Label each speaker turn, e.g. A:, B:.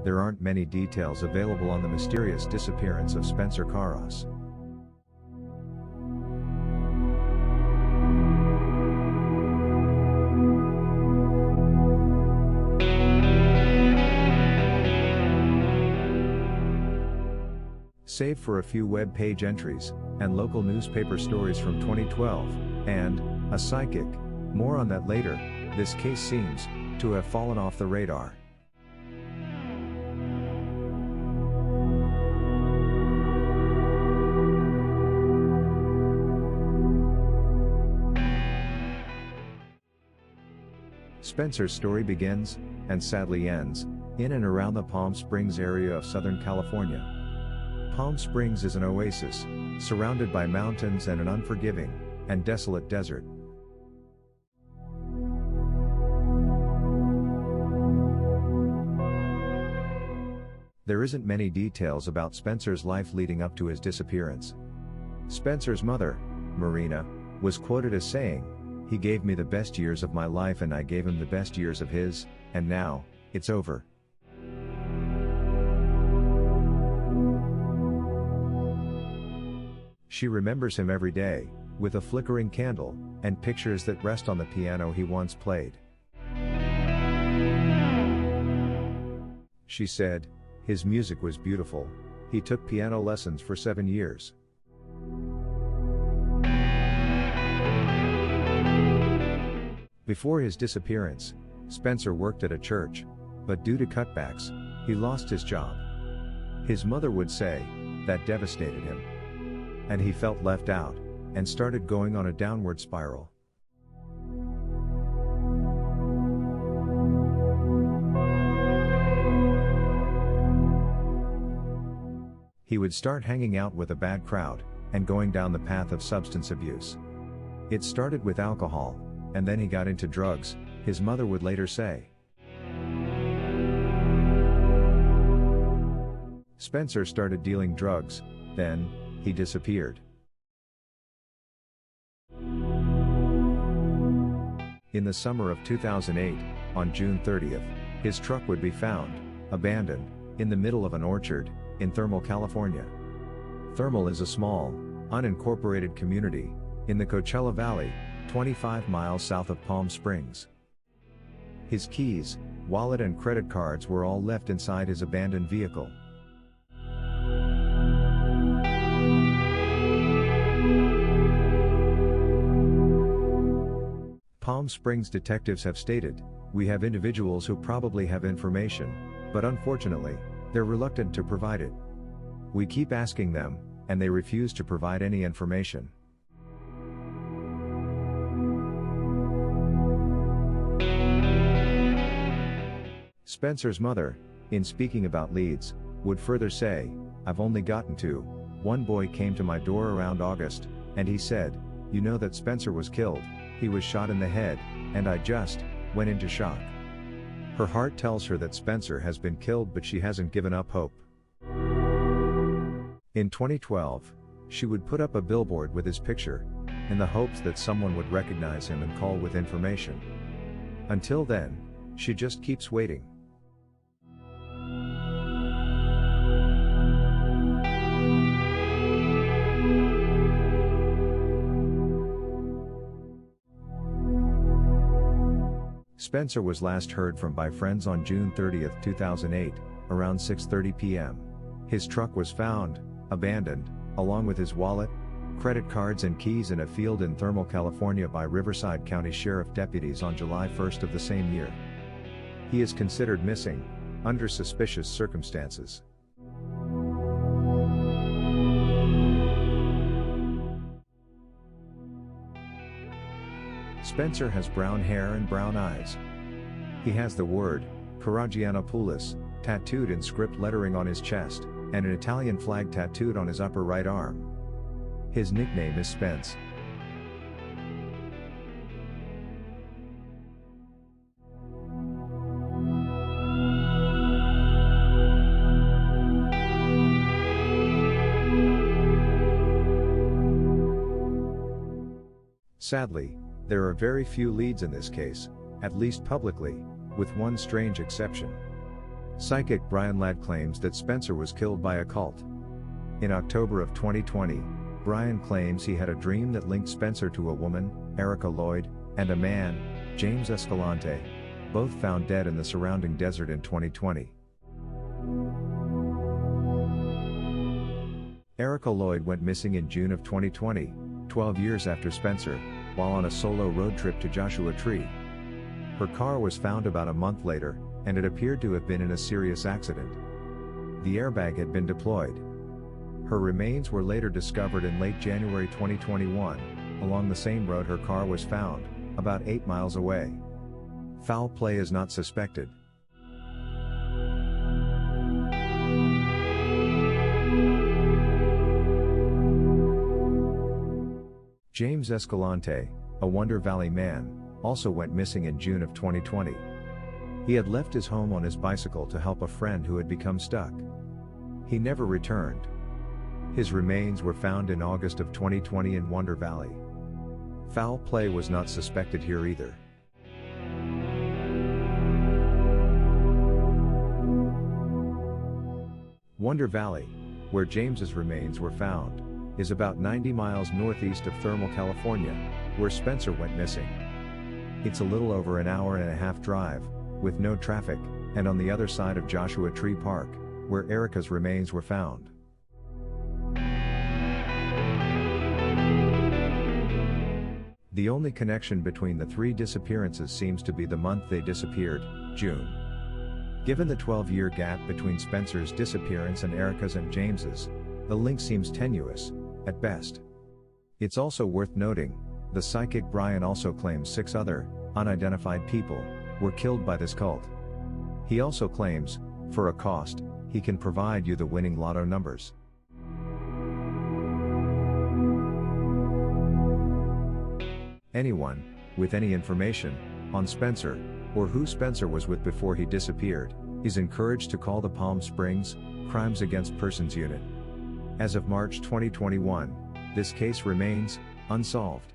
A: there aren't many details available on the mysterious disappearance of Spencer Carras. Save for a few web page entries, and local newspaper stories from 2012, and a psychic. More on that later. This case seems to have fallen off the radar. Spencer's story begins, and sadly ends, in and around the Palm Springs area of Southern California. Palm Springs is an oasis, surrounded by mountains and an unforgiving and desolate desert. There isn't many details about Spencer's life leading up to his disappearance. Spencer's mother, Marina, was quoted as saying, "He gave me the best years of my life and I gave him the best years of his, and now, it's over." She remembers him every day, with a flickering candle, and pictures that rest on the piano he once played. She said, "His music was beautiful. He took piano lessons for 7 years. Before his disappearance, Spencer worked at a church, but due to cutbacks, he lost his job. His mother would say, that devastated him. And he felt left out, and started going on a downward spiral. He would start hanging out with a bad crowd, and going down the path of substance abuse. It started with alcohol, and then he got into drugs, his mother would later say. Spencer started dealing drugs, then, he disappeared. In the summer of 2008, on June 30th, his truck would be found, abandoned, in the middle of an orchard, in Thermal, California. Thermal is a small, unincorporated community, in the Coachella Valley, 25 miles south of Palm Springs. His keys, wallet and credit cards were all left inside his abandoned vehicle. Palm Springs detectives have stated, "We have individuals who probably have information, but unfortunately, they're reluctant to provide it. We keep asking them, and they refuse to provide any information." Spencer's mother, in speaking about leads, would further say, "I've only gotten two. One boy came to my door around August, and he said, 'You know that Spencer was killed. He was shot in the head,' and I just went into shock." Her heart tells her that Spencer has been killed, but she hasn't given up hope. In 2012, she would put up a billboard with his picture, in the hopes that someone would recognize him and call with information. Until then, she just keeps waiting. Spencer was last heard from by friends on June 30, 2008, around 6:30 p.m. His truck was found, abandoned, along with his wallet, credit cards and keys in a field in Thermal, California by Riverside County Sheriff deputies on July 1 of the same year. He is considered missing, under suspicious circumstances. Spencer has brown hair and brown eyes. He has the word, Karagianopoulos, tattooed in script lettering on his chest, and an Italian flag tattooed on his upper right arm. His nickname is Spence. Sadly, there are very few leads in this case, at least publicly, with one strange exception. Psychic Brian Ladd claims that Spencer was killed by a cult. In October of 2020, Brian claims he had a dream that linked Spencer to a woman, Erica Lloyd, and a man, James Escalante, both found dead in the surrounding desert in 2020. Erica Lloyd went missing in June of 2020, 12 years after Spencer, while on a solo road trip to Joshua Tree. Her car was found about a month later, and it appeared to have been in a serious accident. The airbag had been deployed. Her remains were later discovered in late January 2021, along the same road her car was found, about 8 miles away. Foul play is not suspected. James Escalante, a Wonder Valley man, also went missing in June of 2020. He had left his home on his bicycle to help a friend who had become stuck. He never returned. His remains were found in August of 2020 in Wonder Valley. Foul play was not suspected here either. Wonder Valley, where James's remains were found, is about 90 miles northeast of Thermal, California, where Spencer went missing. It's a little over an hour and a half drive, with no traffic, and on the other side of Joshua Tree Park, where Erica's remains were found. The only connection between the three disappearances seems to be the month they disappeared, June. Given the 12-year gap between Spencer's disappearance and Erica's and James's, the link seems tenuous, at best. It's also worth noting, the psychic Brian also claims 6 other, unidentified people, were killed by this cult. He also claims, for a cost, he can provide you the winning lotto numbers. Anyone, with any information, on Spencer, or who Spencer was with before he disappeared, is encouraged to call the Palm Springs Crimes Against Persons Unit. As of March 2021, this case remains unsolved.